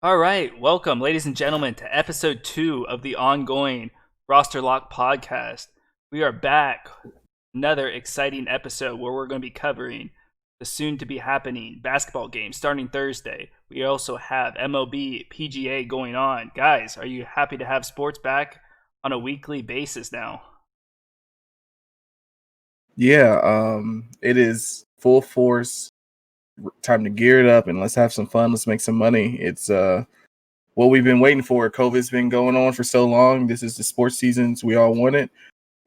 All right, welcome, ladies and gentlemen, to episode 2 of the ongoing Roster Lock podcast. We are back, another exciting episode where we're going to be covering the soon to be happening basketball game starting Thursday. We also have MLB, PGA going on. Guys, are you happy to have sports back on a weekly basis now? Yeah, it is full force. Time to gear it up and let's have some fun. Let's make some money. It's what we've been waiting for. COVID's been going on for so long. This is the sports seasons we all want it.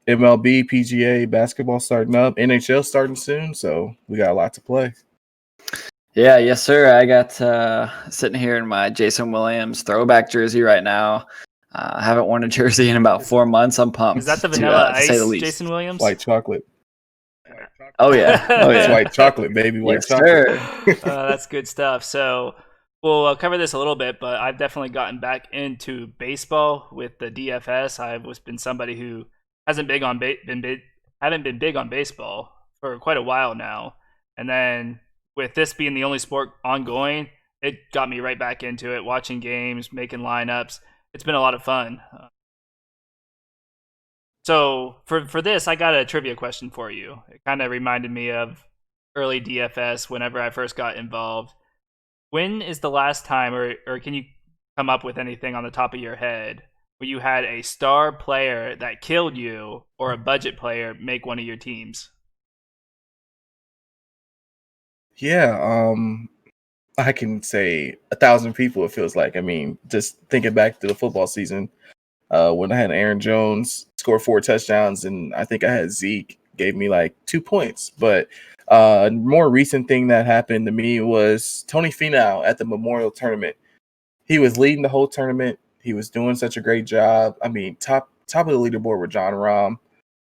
MLB, PGA, basketball starting up, NHL starting soon. So we got a lot to play. Yeah, yes, sir. I got sitting here in my Jason Williams throwback jersey right now. I haven't worn a jersey in about 4 months. I'm pumped. Is that the Vanilla to say the Ice, least. Jason Williams? White chocolate. Oh yeah, It's white chocolate, baby. White yes, chocolate. sir. That's good stuff. So we'll cover this a little bit, but I've definitely gotten back into baseball with the DFS. I've been somebody who hasn't haven't been big on baseball for quite a while now, and then with this being the only sport ongoing, it got me right back into it. Watching games, making lineups. It's been a lot of fun. So for this, I got a trivia question for you. It kind of reminded me of early DFS whenever I first got involved. When is the last time, or can you come up with anything on the top of your head, where you had a star player that killed you or a budget player make one of your teams? Yeah, I can say 1,000 people, it feels like. I mean, just thinking back to the football season, when I had Aaron Jones score 4 touchdowns, and I think I had Zeke gave me like 2 points. But a more recent thing that happened to me was Tony Finau at the Memorial Tournament. He was leading the whole tournament. He was doing such a great job. I mean, top of the leaderboard with John Rahm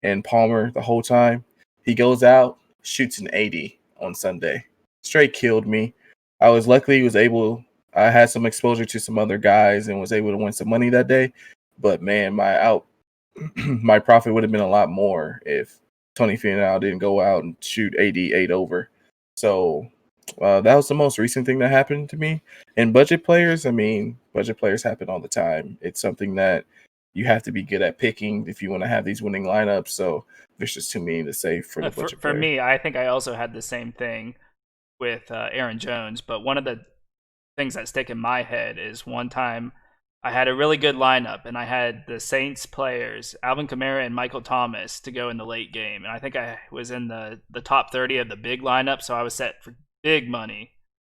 and Palmer the whole time. He goes out, shoots an 80 on Sunday. Straight killed me. I was lucky I had some exposure to some other guys and was able to win some money that day. But man, my profit would have been a lot more if Tony Finau didn't go out and shoot 88 over. So that was the most recent thing that happened to me. And budget players happen all the time. It's something that you have to be good at picking if you want to have these winning lineups. So there's just too many to say for the budget For player. me, I think I also had the same thing with Aaron Jones. But one of the things that stick in my head is one time I had a really good lineup, and I had the Saints players, Alvin Kamara and Michael Thomas, to go in the late game. And I think I was in the top 30 of the big lineup, so I was set for big money.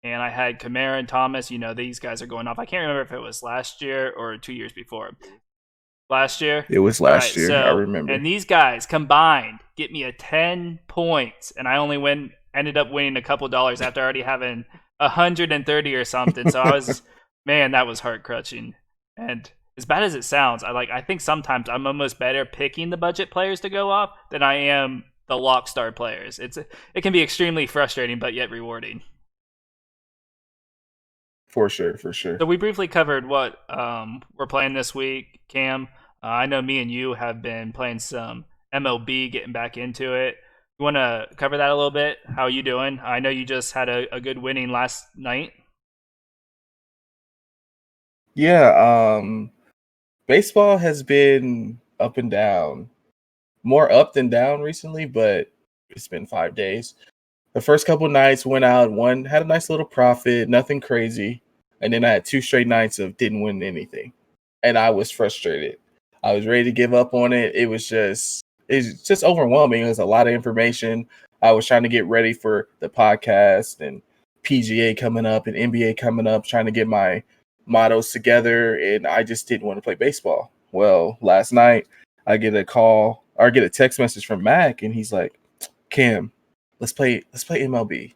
And I had Kamara and Thomas. You know, these guys are going off. I can't remember if it was last year or 2 years before. Last year? It was last year, I remember. And these guys combined get me a 10 points, and I only ended up winning a couple dollars after already having 130 or something. So I was, man, that was heart-crushing. And as bad as it sounds, I think sometimes I'm almost better picking the budget players to go off than I am the lock star players. It can be extremely frustrating, but yet rewarding. For sure. So we briefly covered what we're playing this week, Cam. I know me and you have been playing some MLB, getting back into it. You want to cover that a little bit? How are you doing? I know you just had a good winning last night. Yeah, baseball has been up and down, more up than down recently, but it's been 5 days. The first couple nights went out, one had a nice little profit, nothing crazy, and then I had 2 straight nights of didn't win anything, and I was frustrated. I was ready to give up on it. It's just overwhelming. It was a lot of information. I was trying to get ready for the podcast and PGA coming up and NBA coming up, trying to get my mottos together, and I just didn't want to play baseball. Well, last night I get a text message from Mac, and he's like, "Cam, let's play MLB."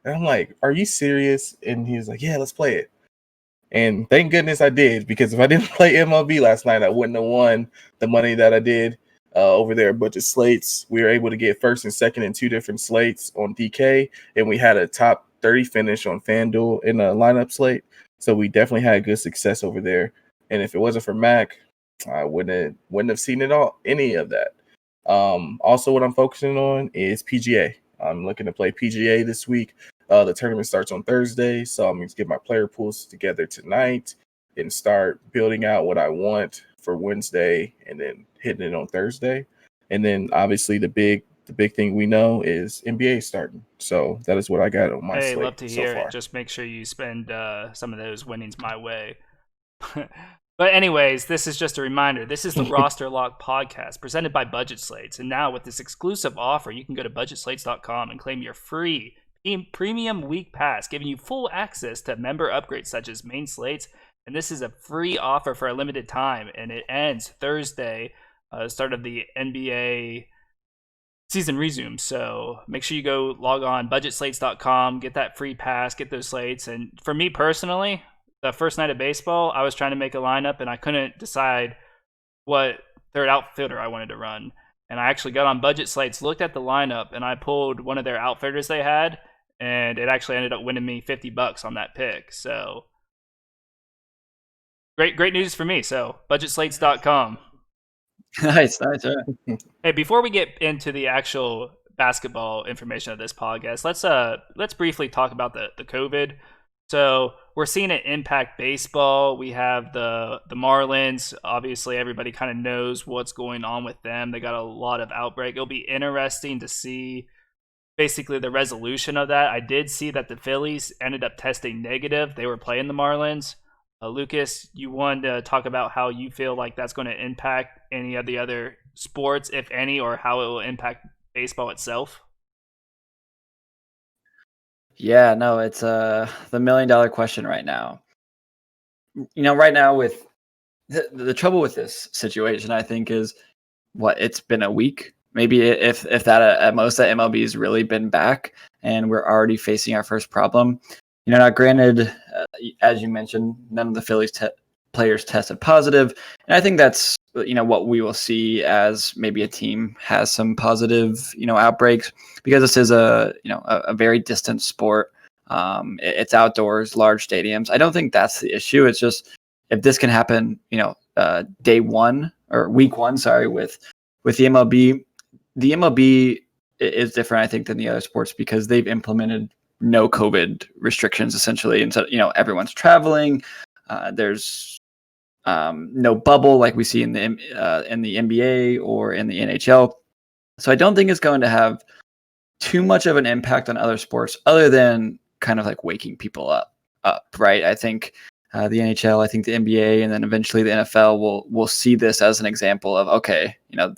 And I'm like, "Are you serious?" And he was like, "Yeah, let's play it." And thank goodness I did, because if I didn't play MLB last night, I wouldn't have won the money that I did over there at Budget Slates. We were able to get first and second in 2 different slates on DK, and we had a top 30 finish on FanDuel in a lineup slate. So we definitely had good success over there. And if it wasn't for Mac, I wouldn't have seen any of that. Also, what I'm focusing on is PGA. I'm looking to play PGA this week. The tournament starts on Thursday, so I'm going to get my player pools together tonight and start building out what I want for Wednesday and then hitting it on Thursday. And then obviously the big thing we know is NBA starting. So that is what I got on my Hey, slate love to so hear far. it. Just make sure you spend some of those winnings my way. But anyways, this is just a reminder. This is the Roster Lock podcast presented by Budget Slates. And now with this exclusive offer, you can go to budgetslates.com and claim your free premium week pass, giving you full access to member upgrades such as main slates. And this is a free offer for a limited time, and it ends Thursday, start of the NBA season resumes. So make sure you go log on budgetslates.com, get that free pass, get those slates. And for me personally, the first night of baseball, I was trying to make a lineup and I couldn't decide what third outfielder I wanted to run. And I actually got on Budget Slates, looked at the lineup, and I pulled one of their outfielders they had, and it actually ended up winning me $50 on that pick. So great news for me. So budgetslates.com. Nice. Yeah. Hey, before we get into the actual basketball information of this podcast, let's briefly talk about the COVID. So we're seeing it impact baseball. We have the Marlins. Obviously, everybody kind of knows what's going on with them. They got a lot of outbreak. It'll be interesting to see basically the resolution of that. I did see that the Phillies ended up testing negative. They were playing the Marlins. Lucas, you wanted to talk about how you feel like that's going to impact any of the other sports, if any, or how it will impact baseball itself? Yeah, no, it's the $1 million question right now. Right now with the trouble with this situation, I think, is it's been a week, maybe if that at most that MLB's really been back, and we're already facing our first problem. Now granted, as you mentioned, none of the Phillies players tested positive, and I think that's what we will see as maybe a team has some positive outbreaks, because this is a very distant sport. It's outdoors, large stadiums. I don't think that's the issue. It's just if this can happen, day one or week one, with the MLB. The MLB is different, I think, than the other sports because they've implemented no COVID restrictions essentially, and so everyone's traveling. There's no bubble like we see in the NBA or in the NHL. So I don't think it's going to have too much of an impact on other sports other than kind of like waking people up, right? I think the NHL, I think the NBA, and then eventually the NFL will see this as an example of, okay,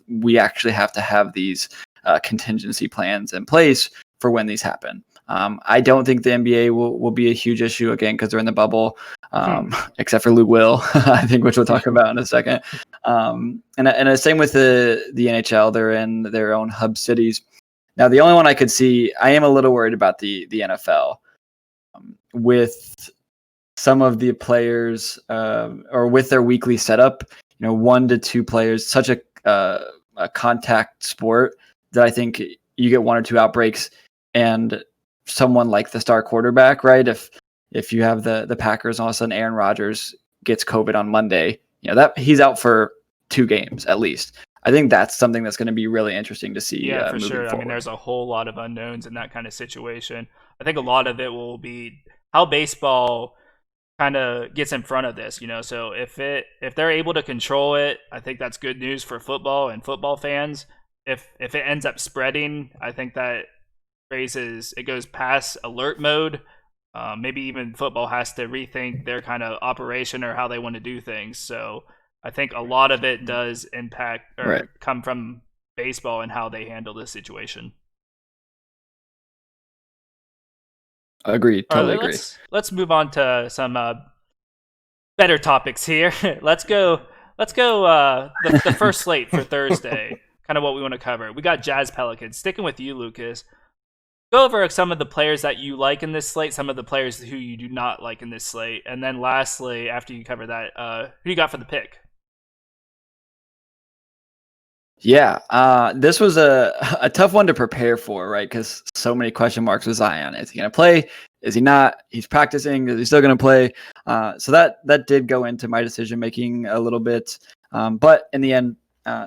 we actually have to have these contingency plans in place for when these happen. I don't think the NBA will be a huge issue again because they're in the bubble, except for Lou Will, I think, which we'll talk about in a second. And the same with the NHL. They're in their own hub cities. Now, the only one I could see, I am a little worried about the NFL with some of the players or with their weekly setup. 1 to 2 players, such a contact sport that I think you get 1 or 2 outbreaks, and someone like the star quarterback, right? If you have the Packers, and all of a sudden Aaron Rodgers gets COVID on Monday, that he's out for 2 games at least. I think that's something that's going to be really interesting to see. Yeah, for sure. Forward. I mean, there's a whole lot of unknowns in that kind of situation. I think a lot of it will be how baseball kind of gets in front of this, So if they're able to control it, I think that's good news for football and football fans. If it ends up spreading, I think that it goes past alert mode. Maybe even football has to rethink their kind of operation or how they want to do things. So I think a lot of it does impact or come from baseball and how they handle this situation. Agreed. Totally agree. Let's move on to some better topics here. Let's go. The first slate for Thursday. Kind of what we want to cover. We got Jazz Pelicans. Sticking with you, Lucas. Go over some of the players that you like in this slate, some of the players who you do not like in this slate, and then lastly, after you cover that, who you got for the pick? Yeah, this was a tough one to prepare for, right? Because so many question marks with Zion. Is he going to play? Is he not? He's practicing. Is he still going to play? So that did go into my decision making a little bit. But in the end,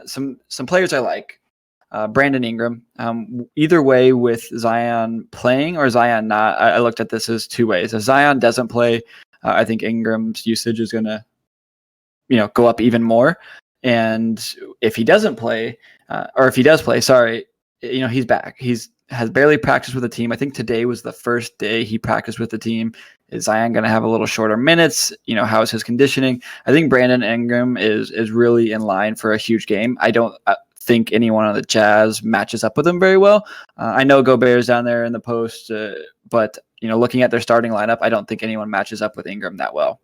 some players I like. Brandon Ingram. Either way, with Zion playing or Zion not, I looked at this as two ways. If Zion doesn't play, I think Ingram's usage is going to, go up even more. And if he doesn't play, or if he does play, sorry, he's back. Has barely practiced with the team. I think today was the first day he practiced with the team. Is Zion going to have a little shorter minutes? How is his conditioning? I think Brandon Ingram is really in line for a huge game. I don't think anyone on the Jazz matches up with him very well. I know Gobert's down there in the post, but looking at their starting lineup, I don't think anyone matches up with Ingram that well.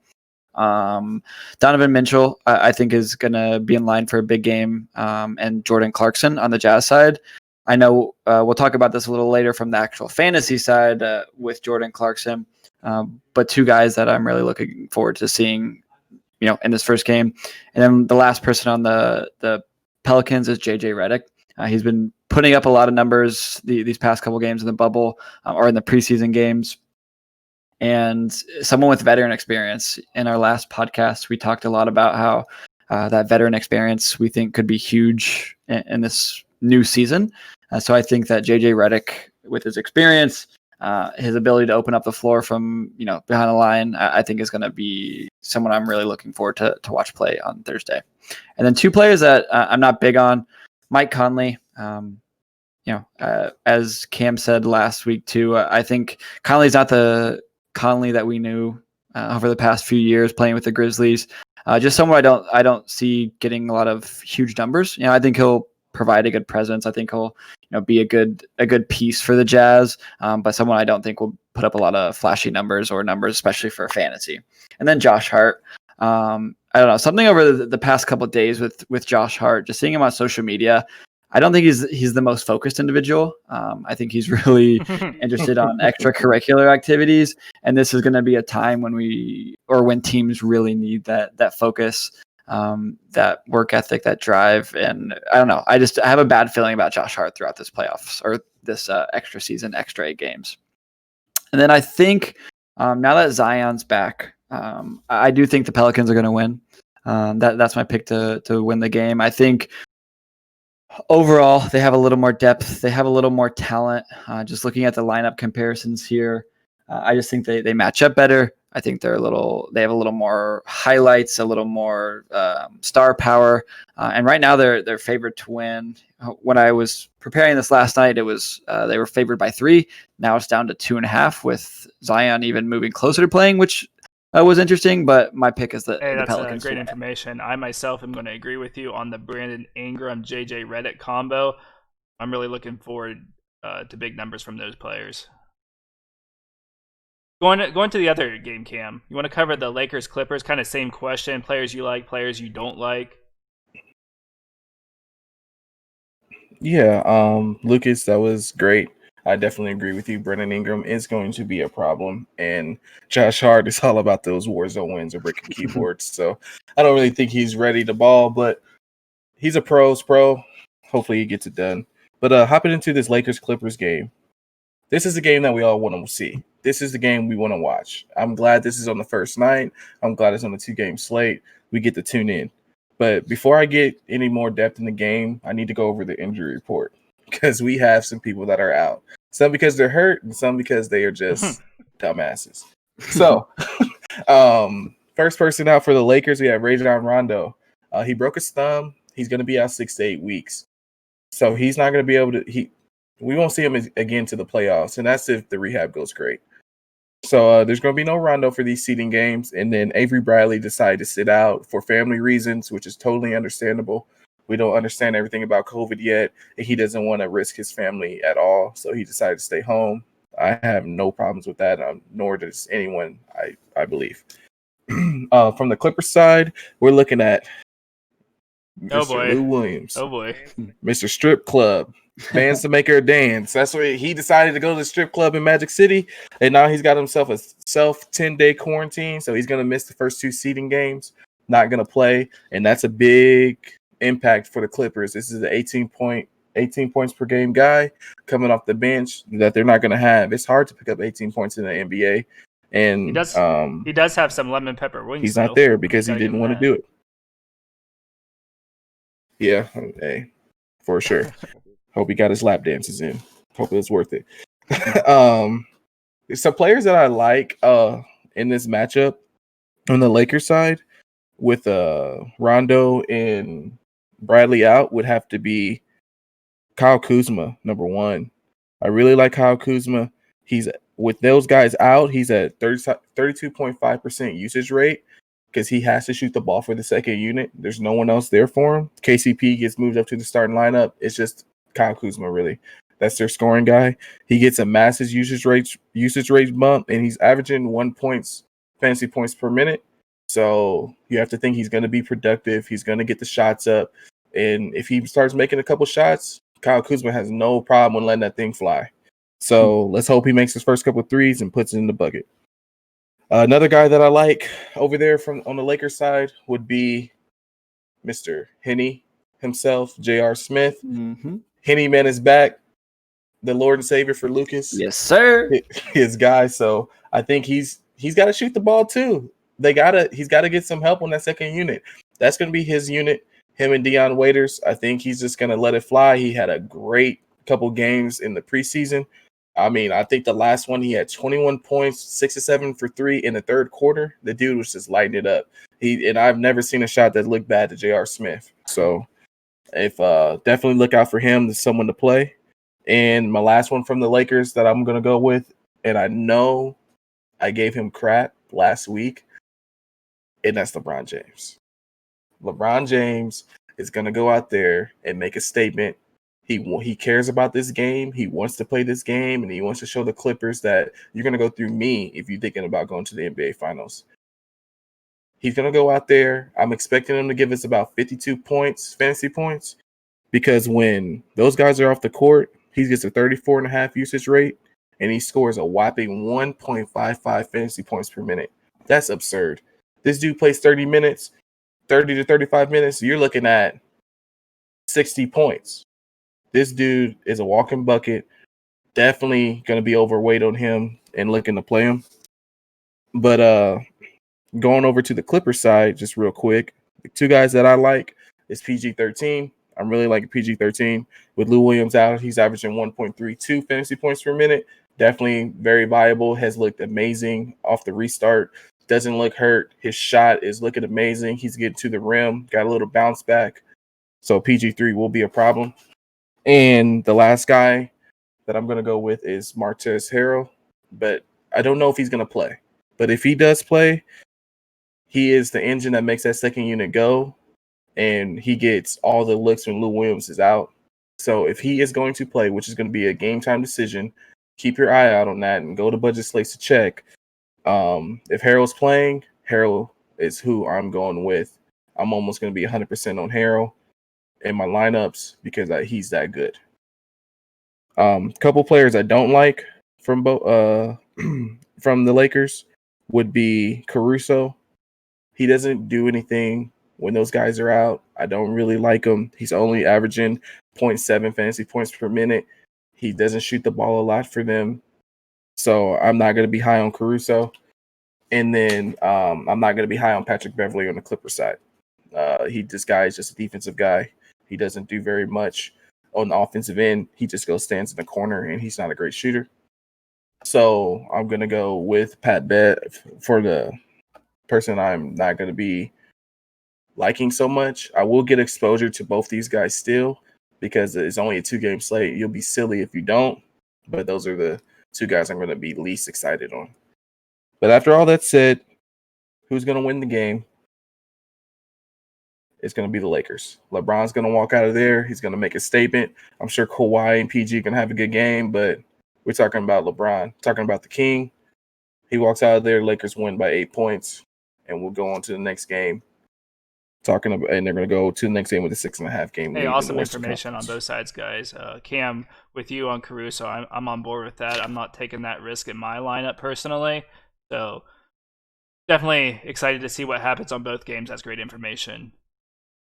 Donovan Mitchell, I think, is going to be in line for a big game, and Jordan Clarkson on the Jazz side. I know we'll talk about this a little later from the actual fantasy side with Jordan Clarkson, but two guys that I'm really looking forward to seeing, in this first game. And then the last person on the Pelicans is JJ Redick. He's been putting up a lot of numbers these past couple games in the bubble or in the preseason games. And someone with veteran experience. In our last podcast, we talked a lot about how that veteran experience we think could be huge in this new season. So I think that JJ Redick, with his experience, his ability to open up the floor from behind the line, I think is going to be someone I'm really looking forward to watch play on Thursday. And then two players that I'm not big on, Mike Conley. As Cam said last week too, I think Conley's not the Conley that we knew over the past few years playing with the Grizzlies. Just someone I don't see getting a lot of huge numbers. I think he'll provide a good presence. I think he'll be a good piece for the Jazz, but someone I don't think will put up a lot of flashy numbers, especially for fantasy. And then Josh Hart. I don't know, something over the past couple of days with Josh Hart, just seeing him on social media. I don't think he's the most focused individual. I think he's really interested on extracurricular activities, and this is going to be a time when teams really need that focus, that work ethic, that drive. And I don't know, I have a bad feeling about Josh Hart throughout this playoffs or this extra season, extra 8 games. And then I think now that Zion's back, I do think the Pelicans are going to win. That's my pick to win the game. I think overall they have a little more depth. They have a little more talent. Just looking at the lineup comparisons here, I just think they match up better. I think they have a little more highlights, a little more star power. And right now they're favored to win. When I was preparing this last night, it was they were favored by 3. Now it's down to 2.5 with Zion even moving closer to playing, which was interesting, but my pick is the Pelicans. That's great information. I myself am going to agree with you on the Brandon Ingram, JJ Redick combo. I'm really looking forward to big numbers from those players. Going to the other game, Cam. You want to cover the Lakers Clippers? Kind of same question. Players you like, players you don't like. Yeah, Lucas, that was great. I definitely agree with you. Brandon Ingram is going to be a problem, and Josh Hart is all about those Warzone wins or breaking keyboards. So I don't really think he's ready to ball, but he's a pro's pro. Hopefully he gets it done. But hopping into this Lakers-Clippers game, this is the game that we all want to see. This is the game we want to watch. I'm glad this is on the first night. I'm glad it's on the 2-game slate. We get to tune in. But before I get any more depth in the game, I need to go over the injury report because we have some people that are out. Some because they're hurt and some because they are just dumbasses. So, first person out for the Lakers, we have Rajon Rondo. He broke his thumb. He's going to be out 6 to 8 weeks. So he's not going to be able to we won't see him again to the playoffs, and that's if the rehab goes great. So there's going to be no Rondo for these seeding games, and then Avery Bradley decided to sit out for family reasons, which is totally understandable. We don't understand everything about COVID yet, and he doesn't want to risk his family at all, so he decided to stay home. I have no problems with that, nor does anyone, I believe. From the Clippers side, we're looking at Mr. Lou Williams. Oh, boy. Mr. Strip Club. Bands to make her dance. That's why he decided to go to the strip club in Magic City, and now he's got himself a 10-day quarantine, so he's going to miss the first 2 seeding games, not going to play, and that's a big impact for the Clippers. This is an 18 points per game guy coming off the bench that they're not going to have. It's hard to pick up 18 points in the NBA, and he does have some lemon pepper wings. He's not there because he didn't want to do it. Yeah, hey, for sure. Hope he got his lap dances in. Hope it was worth it. Some players that I like in this matchup on the Lakers side with Rondo and Bradley out would have to be Kyle Kuzma, number one. I really like Kyle Kuzma. He's with those guys out, he's at 32.5% usage rate because he has to shoot the ball for the second unit. There's no one else there for him. KCP gets moved up to the starting lineup. It's just Kyle Kuzma, really. That's their scoring guy. He gets a massive usage rate bump, and he's averaging 1 fantasy points per minute. So you have to think he's going to be productive. He's going to get the shots up. And if he starts making a couple shots, Kyle Kuzma has no problem letting that thing fly. So let's hope he makes his first couple of threes and puts it in the bucket. Another guy that I like over there on the Lakers side would be Mr. Henny himself, J.R. Smith. Mm-hmm. Henny man is back, the Lord and Savior for Lucas. Yes, sir. His guy. So I think he's got to shoot the ball too. He's got to get some help on that second unit. That's going to be his unit. Him and Deion Waiters. I think he's just going to let it fly. He had a great couple games in the preseason. I mean, I think the last one he had 21 points, 6 or 7 for 3 in the third quarter. The dude was just lighting it up. And I've never seen a shot that looked bad to J.R. Smith. So if definitely look out for him. There's someone to play. And my last one from the Lakers that I'm going to go with, and I know I gave him crap last week, and that's LeBron James. LeBron James is going to go out there and make a statement. He cares about this game. He wants to play this game, and he wants to show the Clippers that you're going to go through me if you're thinking about going to the NBA Finals. He's going to go out there. I'm expecting him to give us about 52 points, fantasy points, because when those guys are off the court, he gets a 34.5 usage rate, and he scores a whopping 1.55 fantasy points per minute. That's absurd. This dude plays 30 to 35 minutes. You're looking at 60 points. This dude is a walking bucket. Definitely going to be overweight on him and looking to play him. But going over to the Clippers side, just real quick, the two guys that I like is PG-13. I'm really liking PG-13. With Lou Williams out, he's averaging 1.32 fantasy points per minute. Definitely very viable. Has looked amazing off the restart. Doesn't look hurt. His shot is looking amazing. He's getting to the rim. Got a little bounce back. So PG3 will be a problem. And the last guy that I'm going to go with is Martez Harrell. But I don't know if he's going to play. But if he does play, he is the engine that makes that second unit go. And he gets all the looks when Lou Williams is out. So if he is going to play, which is going to be a game time decision, keep your eye out on that and go to Budget Slates to check. If Harrell's playing, Harrell is who I'm going with. I'm almost going to be 100% on Harrell in my lineups because he's that good. Couple players I don't like from from the Lakers would be Caruso. He doesn't do anything when those guys are out. I don't really like him. He's only averaging 0.7 fantasy points per minute. He doesn't shoot the ball a lot for them. So I'm not going to be high on Caruso. And then I'm not going to be high on Patrick Beverley on the Clippers side. This guy is just a defensive guy. He doesn't do very much on the offensive end. He just stands in the corner, and he's not a great shooter. So I'm going to go with Pat Bev for the person I'm not going to be liking so much. I will get exposure to both these guys still because it's only a 2-game slate. You'll be silly if you don't. But those are the two guys I'm going to be least excited on. But after all that said, who's going to win the game? It's going to be the Lakers. LeBron's going to walk out of there. He's going to make a statement. I'm sure Kawhi and PG are going to have a good game, but we're talking about LeBron, talking about the king. He walks out of there. Lakers win by 8 points, and we'll go on to the next game. And they're going to go to the next game with a 6.5 game lead. Hey, awesome information on both sides, guys. Cam, with you on Caruso, I'm on board with that. I'm not taking that risk in my lineup personally. So definitely excited to see what happens on both games. That's great information.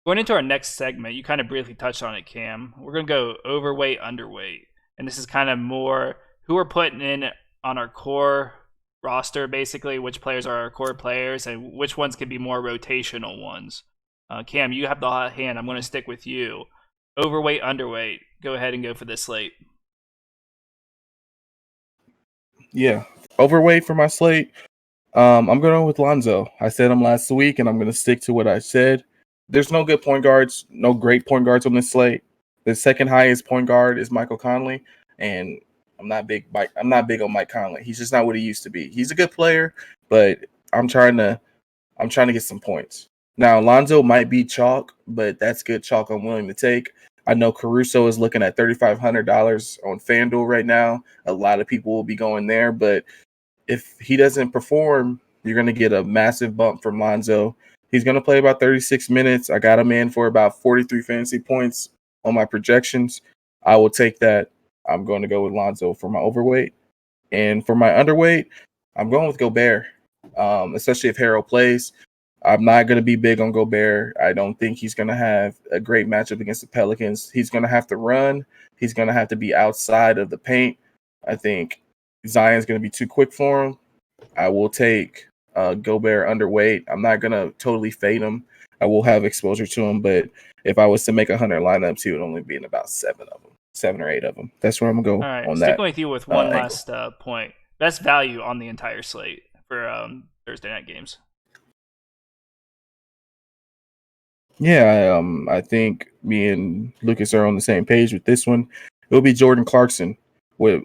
Going into our next segment, you kind of briefly touched on it, Cam. We're going to go overweight, underweight. And this is kind of more who we're putting in on our core roster, basically, which players are our core players and which ones can be more rotational ones. Cam, you have the hot hand. I'm going to stick with you. overweight, underweight. Go ahead and go for this slate. Yeah, overweight for my slate. I'm going with Lonzo. I said him last week, and I'm going to stick to what I said. There's no good point guards, no great point guards on this slate. The second highest point guard is Michael Conley, and I'm not big on Mike Conley. He's just not what he used to be. He's a good player, but I'm trying to get some points. Now, Lonzo might be chalk, but that's good chalk I'm willing to take. I know Caruso is looking at $3,500 on FanDuel right now. A lot of people will be going there, but if he doesn't perform, you're going to get a massive bump from Lonzo. He's going to play about 36 minutes. I got him in for about 43 fantasy points on my projections. I will take that. I'm going to go with Lonzo for my overweight. And for my underweight, I'm going with Gobert, especially if Harrell plays. I'm not going to be big on Gobert. I don't think he's going to have a great matchup against the Pelicans. He's going to have to run. He's going to have to be outside of the paint. I think Zion's going to be too quick for him. I will take Gobert underweight. I'm not going to totally fade him. I will have exposure to him, but if I was to make 100 lineups, he would only be in about 7 or 8 of them. That's where I'm going to go All right, on sticking that. with you with one last point. Best value on the entire slate for Thursday night games. Yeah, I think me and Lucas are on the same page with this one. It'll be Jordan Clarkson with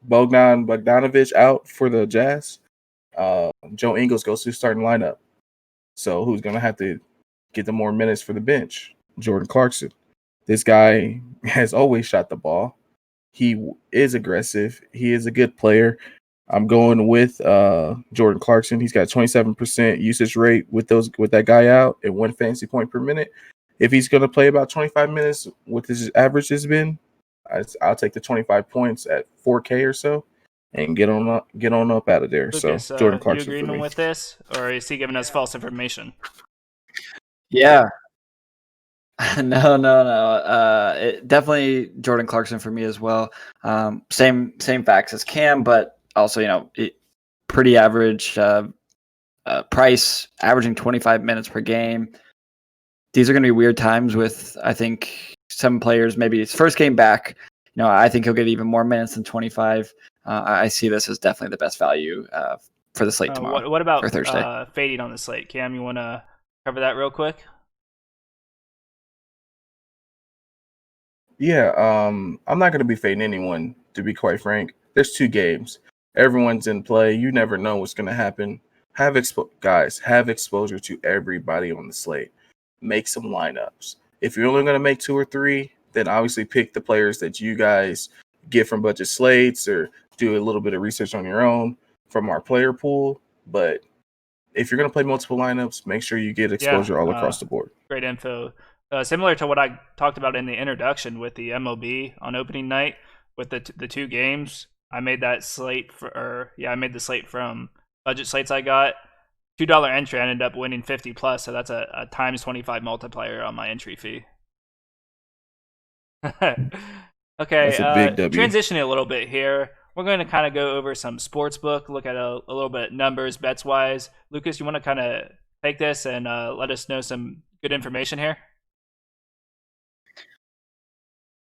Bogdanovich out for the Jazz. Joe Ingles goes to the starting lineup. So who's going to have to get the more minutes for the bench? Jordan Clarkson. This guy has always shot the ball. He is aggressive. He is a good player. I'm going with Jordan Clarkson. He's got 27% usage rate with that guy out at 1 fantasy point per minute. If he's going to play about 25 minutes, what his average has been, I'll take the 25 points at 4K or so and get on up out of there. Lucas, so Jordan Clarkson you for agreeing me. with this, or is he giving us false information? Yeah. No. Definitely Jordan Clarkson for me as well. Same facts as Cam, but also pretty average price, averaging 25 minutes per game. These are going to be weird times with, I think, some players. Maybe it's first game back. I think he'll get even more minutes than 25. I see this as definitely the best value for the slate tomorrow. What about or Thursday? fading on the slate? Cam, you want to cover that real quick? Yeah, I'm not going to be fading anyone, to be quite frank. There's 2 games. Everyone's in play. You never know what's going to happen. Have exposure to everybody on the slate. Make some lineups. If you're only going to make 2 or 3, then obviously pick the players that you guys get from budget slates or do a little bit of research on your own from our player pool. But if you're going to play multiple lineups, make sure you get exposure all across the board. Great info. Similar to what I talked about in the introduction with the MLB on opening night with the 2 games, I made that slate I made the slate from budget slates I got. $2 entry, I ended up winning 50 plus, so that's a times 25 multiplier on my entry fee. Okay, that's a big W. Transitioning a little bit here. We're going to kind of go over some sportsbook, look at a little bit numbers, bets wise. Lucas, you want to kind of take this and let us know some good information here?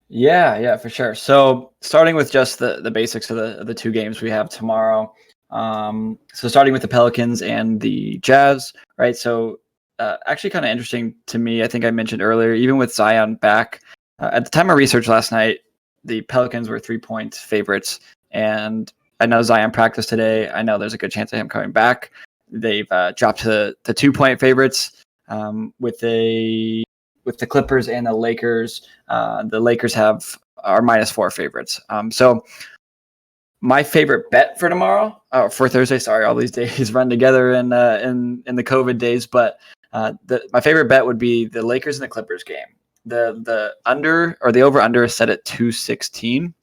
Yeah, for sure. So starting with just the basics of the 2 games we have tomorrow. So starting with the Pelicans and the Jazz, right? So actually kind of interesting to me. I think I mentioned earlier, even with Zion back, at the time of research last night, the Pelicans were 3-point favorites. And I know Zion practiced today. I know there's a good chance of him coming back. They've dropped to 2-point favorites with the Clippers and the Lakers. The Lakers are -4 favorites. So my favorite bet for for Thursday. Sorry, all these days run together in the COVID days. But my favorite bet would be the Lakers and the Clippers game. The under or the over under is set at 216.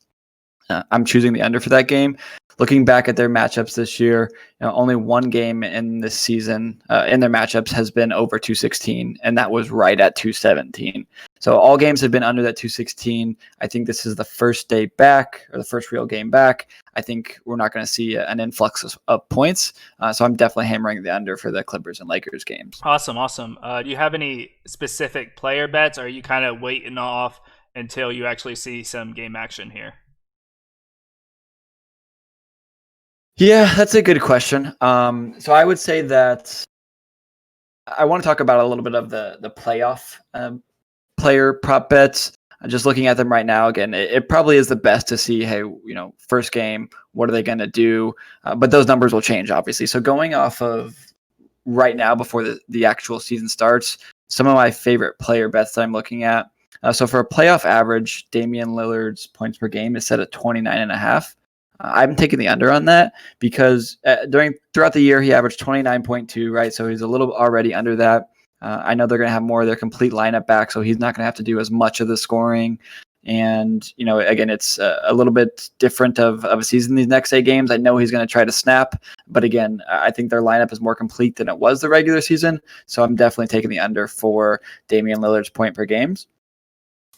I'm choosing the under for that game. Looking back at their matchups this year, only one game in this season in their matchups has been over 216, and that was right at 217. So all games have been under that 216. I think this is the first day back, or the first real game back. I think we're not going to see an influx of points. So I'm definitely hammering the under for the Clippers and Lakers games. Awesome. Do you have any specific player bets, or are you kind of waiting off until you actually see some game action here? Yeah, that's a good question. So I would say that I want to talk about a little bit of the playoff player prop bets. Just looking at them right now, again, it probably is the best to see, hey, first game, what are they going to do? But those numbers will change, obviously. So going off of right now before the actual season starts, some of my favorite player bets that I'm looking at. So for a playoff average, Damian Lillard's points per game is set at 29.5. I'm taking the under on that because throughout the year, he averaged 29.2, right? So he's a little already under that. I know they're going to have more of their complete lineup back, so he's not going to have to do as much of the scoring. And, again, it's a little bit different of a season these next 8 games. I know he's going to try to snap, but again, I think their lineup is more complete than it was the regular season. So I'm definitely taking the under for Damian Lillard's point per games.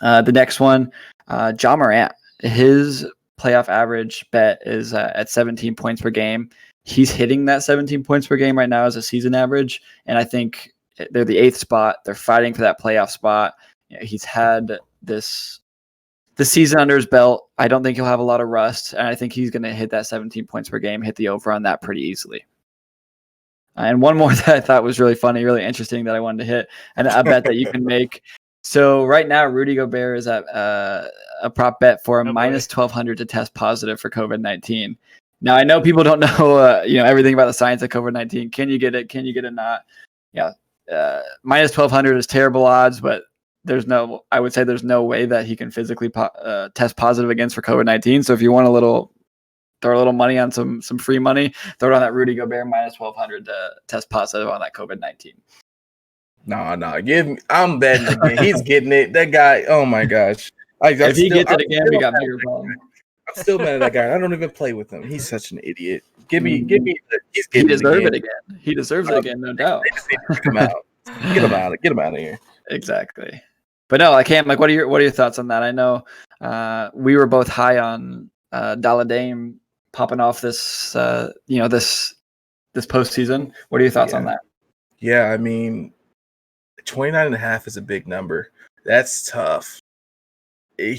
The next one, Ja Morant. His playoff average bet is at 17 points per game. He's hitting that 17 points per game right now as a season average, and I think they're the 8th spot. They're fighting for that playoff spot. He's had the season under his belt. I don't think he'll have a lot of rust, and I think he's going to hit that 17 points per game, hit the over on that pretty easily. And one more that I thought was really funny, really interesting that I wanted to hit, and a bet that you can make. So right now, Rudy Gobert is at a prop bet for a minus 1,200 to test positive for COVID-19. Now, I know people don't know everything about the science of COVID-19. Can you get it? Can you get it not? Yeah. Minus 1,200 is terrible odds, but I would say there's no way that he can physically test positive against for COVID-19. So if you want throw a little money on some free money, throw it on that Rudy Gobert minus 1,200 to test positive on that COVID-19. No, I'm betting again. He's getting it. That guy, oh my gosh. If he gets it again, we got bigger problems. I'm still mad at that guy. I don't even play with him. He's such an idiot. Give me. He's he deserves it again. He deserves it again, no doubt. Get him out. Get him out of here. Exactly. But no, Cam, what are your thoughts on that? I know we were both high on Dalla Dame popping off this this postseason. What are your thoughts on that? Yeah, I mean, 29.5 is a big number. That's tough. Could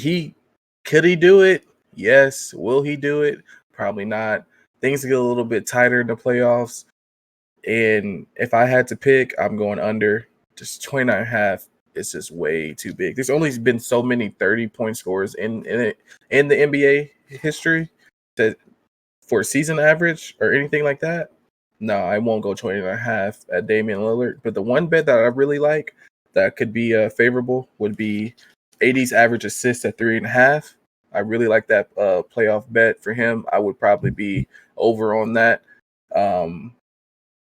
he do it? Yes. Will he do it? Probably not. Things get a little bit tighter in the playoffs. And if I had to pick, I'm going under. Just 29.5 is just way too big. There's only been so many 30-point scores in the NBA history that for a season average or anything like that. No, I won't go 20.5 at Damian Lillard. But the one bet that I really like that could be favorable would be AD's average assists at 3.5. I really like that playoff bet for him. I would probably be over on that.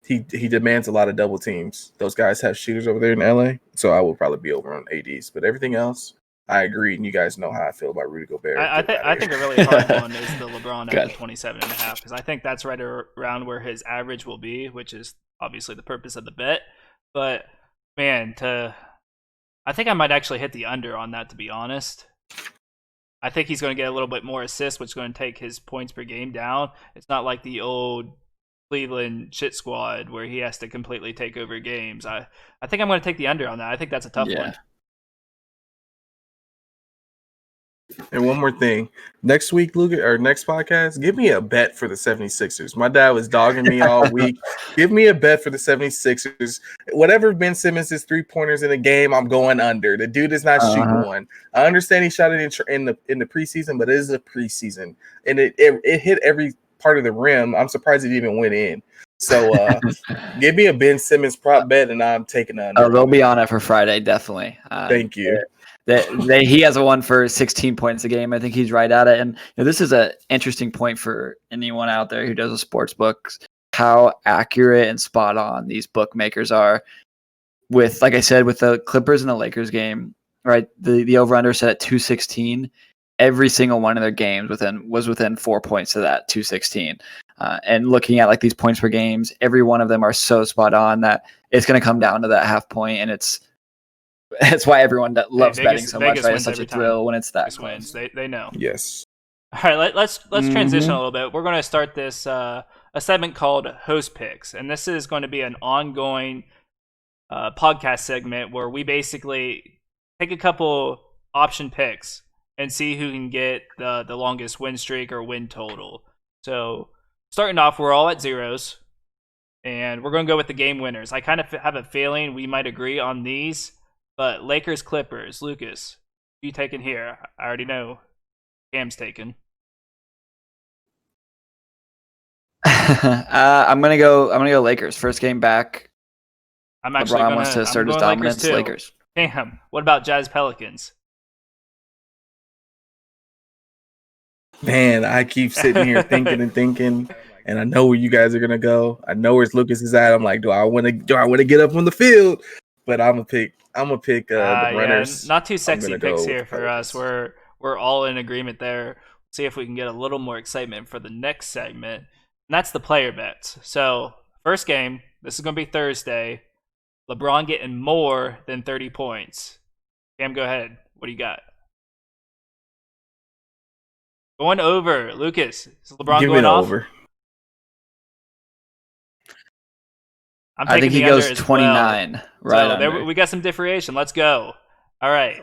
He demands a lot of double teams. Those guys have shooters over there in LA, so I would probably be over on ADs. But everything else, I agree, and you guys know how I feel about Rudy Gobert. I think a really hard one is the LeBron at 27.5, because I think that's right around where his average will be, which is obviously the purpose of the bet. But man, I think I might actually hit the under on that, to be honest. I think he's going to get a little bit more assists, which is going to take his points per game down. It's not like the old Cleveland shit squad where he has to completely take over games. I think I'm going to take the under on that. I think that's a tough one. And one more thing. Next week, Luca, or next podcast, give me a bet for the 76ers. My dad was dogging me all week. Give me a bet for the 76ers. Whatever Ben Simmons' three-pointers in the game, I'm going under. The dude is not shooting one. I understand he shot it in the preseason, but it is a preseason. And it hit every part of the rim. I'm surprised it even went in. So give me a Ben Simmons prop bet, and I'm taking under. Oh, they'll be on it for Friday, definitely. Thank you. He has a one for 16 points a game. I think he's right at it. And this is an interesting point for anyone out there who does a sports books, how accurate and spot on these bookmakers are. With, like I said, with the Clippers and the Lakers game, right? The over-under set at 216. every single one of their games was within 4 points to that 216. And looking at like these points per games, every one of them are so spot on that it's going to come down to that half point, and it's why everyone that loves betting so much. Right? It's such a thrill when it's that Vegas wins. They know. Yes. All right, let's transition a little bit. We're going to start this a segment called Host Picks, and this is going to be an ongoing podcast segment where we basically take a couple option picks and see who can get the longest win streak or win total. So starting off, we're all at zeros, and we're going to go with the game winners. I kind of have a feeling we might agree on these, but Lakers Clippers, Lucas, who you taking here? I already know Cam's taken. I'm gonna go Lakers. First game back. I'm actually LeBron wants to assert his dominance. Lakers. Cam, what about Jazz Pelicans? Man, I keep sitting here thinking, and I know where you guys are gonna go. I know where Lucas is at. I'm like, do I want to get up on the field? But I'm gonna pick the runners. Yeah, not too sexy picks here for us. We're all in agreement there. See if we can get a little more excitement for the next segment, and that's the player bets. So first game, this is gonna be Thursday. LeBron getting more than 30 points. Cam, go ahead. What do you got? Going over, Lucas. Is LeBron Give going it off? over. I think he goes 29. Well. Right. So there, we got some differentiation. Let's go. All right.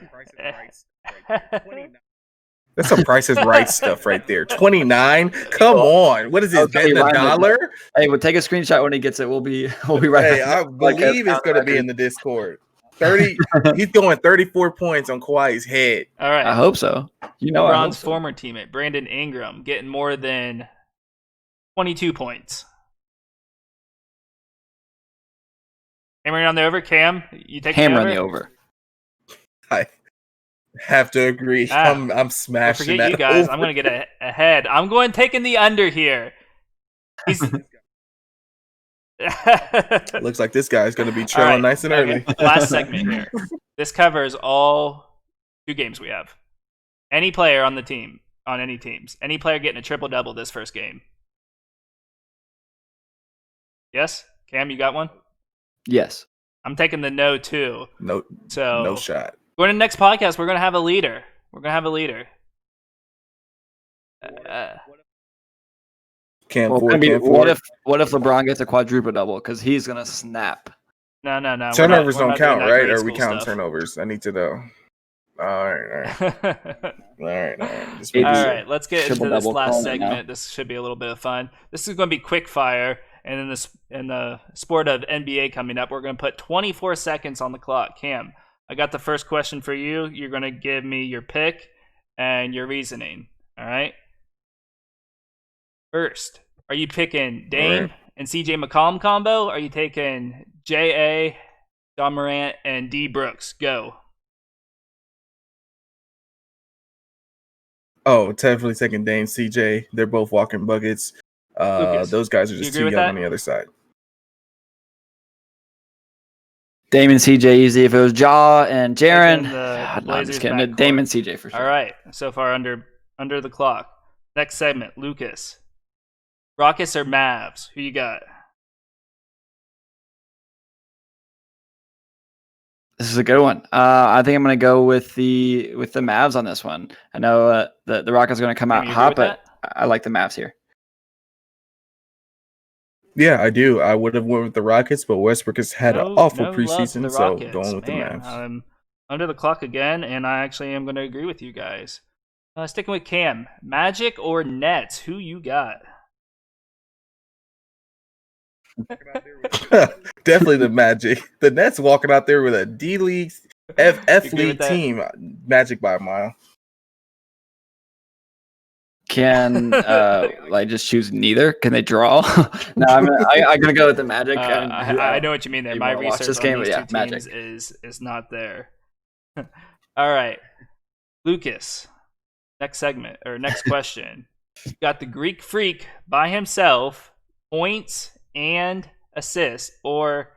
That's some Price is Right stuff right there. 29. Come on. What is this? Betting $1? Hey, we'll take a screenshot when he gets it. We'll be right. Hey, I believe it's going to be in the Discord. 30. He's going 34 points on Kawhi's head. All right. I hope so. LeBron's former teammate Brandon Ingram getting more than 22 points. Hammering on the over, Cam. You take hammer the over. I have to agree. I'm smashing forget that. You guys. Over. I'm going to get ahead. I'm going taking the under here. Looks like this guy's going to be trailing nice and early. Last segment here. This covers all 2 games we have. Any player on the team, on any teams, any player getting a triple-double this first game. Yes? Cam, you got one? Yes. I'm taking the no, too. No shot. Going to the next podcast, we're going to have a leader. Cam What Ford. if LeBron gets a quadruple double? Because he's gonna snap. No. Turnovers don't count, right? Or we count turnovers? I need to know. All right. All right. Let's get into this last segment. This should be a little bit of fun. This is going to be quick fire, and in the sport of NBA coming up, we're going to put 24 seconds on the clock. Cam, I got the first question for you. You're going to give me your pick and your reasoning. All right. First, are you picking Dame and CJ McCollum combo? Or are you taking J.A., John Morant, and D. Brooks? Go. Oh, definitely taking Dame, CJ. They're both walking buckets. Lucas, those guys are just too young on the other side. Dame and CJ easy. If it was Ja and Jaren, no, I'm just kidding. Dame and CJ for sure. All right. So far under the clock. Next segment, Lucas. Rockets or Mavs? Who you got? This is a good one. I think I'm going to go with the Mavs on this one. I know the Rockets are going to come out hot, but I like the Mavs here. Yeah, I do. I would have went with the Rockets, but Westbrook has had an awful preseason, so going with the Mavs. I'm under the clock again, and I actually am going to agree with you guys. Sticking with Cam, Magic or Nets? Who you got? Definitely the Magic. The Nets walking out there with a D League, F League team. Magic by a mile. Can just choose neither? Can they draw? No, I'm gonna go with the Magic. I know what you mean there. My research this game, on these two teams is not there. All right, Lucas. Next segment or next question. You got the Greek Freak by himself, points and assists, or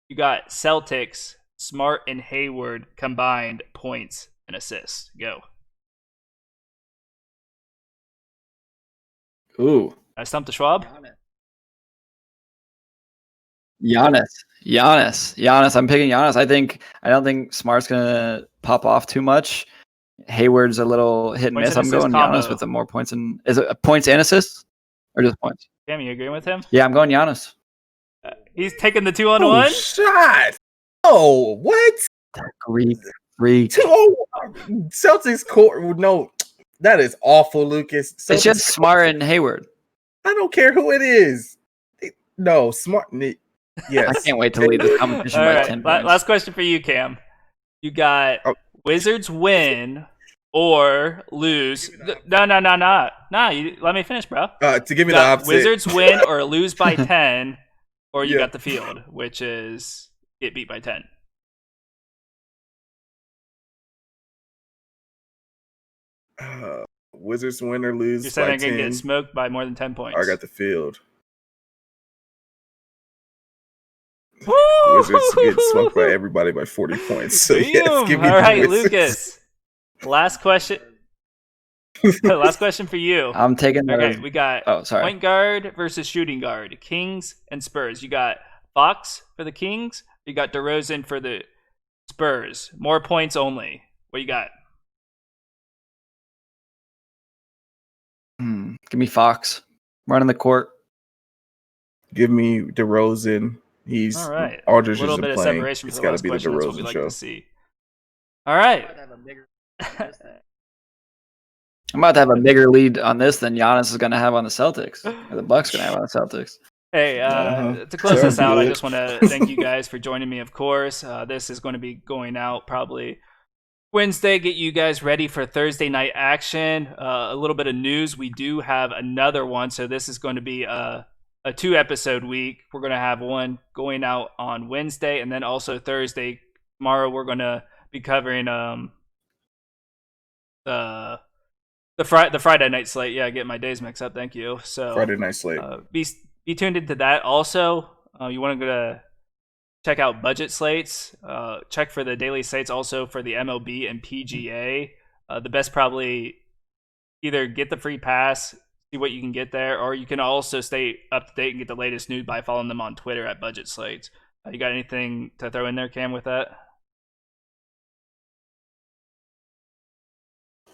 you got Celtics, Smart and Hayward combined points and assists. Go. Ooh, I stumped the Schwab. Giannis. I'm picking Giannis. I don't think Smart's gonna pop off too much. Hayward's a little hit and Points miss. and I'm assist going Giannis combo. with the more points and is it points and assists or just points? Cam, you agreeing with him? Yeah, I'm going Giannis. He's taking the 2-on-1. Shot. Oh, what? Freak. 2-0 Celtics court. No, that is awful, Lucas. Celtics It's just Smart and Hayward. I don't care who it is. No, Smart. Yes. I can't wait to lead this competition All by right, 10 points. last question for you, Cam. You got Wizards win or lose. No. You let me finish, bro. To give me You the got opposite. Wizards win or lose by 10, or you Yeah. got the field, which is get beat by 10. Wizards win or lose You're saying by they're going to 10. get smoked by more than 10 points. I got the field. Woo! Wizards get smoked by everybody by 40 points. So yes, give me All the right, Wizards. Lucas. Last question. Last question for you. I'm taking the Okay, we got point guard versus shooting guard. Kings and Spurs. You got Fox for the Kings. You got DeRozan for the Spurs. More points only. What you got? Give me Fox. Running the court. Give me DeRozan. He's All right. Aldridge A little isn't bit of playing. separation It's for the got last to be the question. That's what we DeRozan like show. to see. All right. I'm about to have a bigger lead on this than Giannis is going to have on the Celtics. Or the Bucks going to have on the Celtics. Hey, to close Sounds this out, I good. just want to thank you guys for joining me, of course. This is going to be going out probably Wednesday. Get you guys ready for Thursday night action. A little bit of news. We do have another one, so this is going to be a 2-episode week. We're going to have one going out on Wednesday, and then also Thursday. Tomorrow we're going to be covering the Friday night slate. Yeah, I get my days mixed up. Thank you. So Friday night slate. Be tuned into that. Also, you want to go to check out budget slates. Check for the daily slates also for the MLB and PGA. The best probably either get the free pass, see what you can get there, or you can also stay up to date and get the latest news by following them on Twitter at budget slates. You got anything to throw in there, Cam, with that?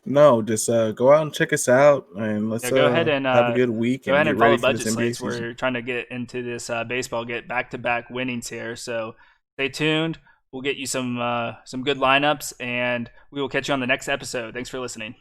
No, just go out and check us out, and let's go ahead and have a good week. Go ahead and get follow ready for budget this NBA slates. season. We're trying to get into this baseball, get back-to-back winnings here. So stay tuned. We'll get you some good lineups, and we will catch you on the next episode. Thanks for listening.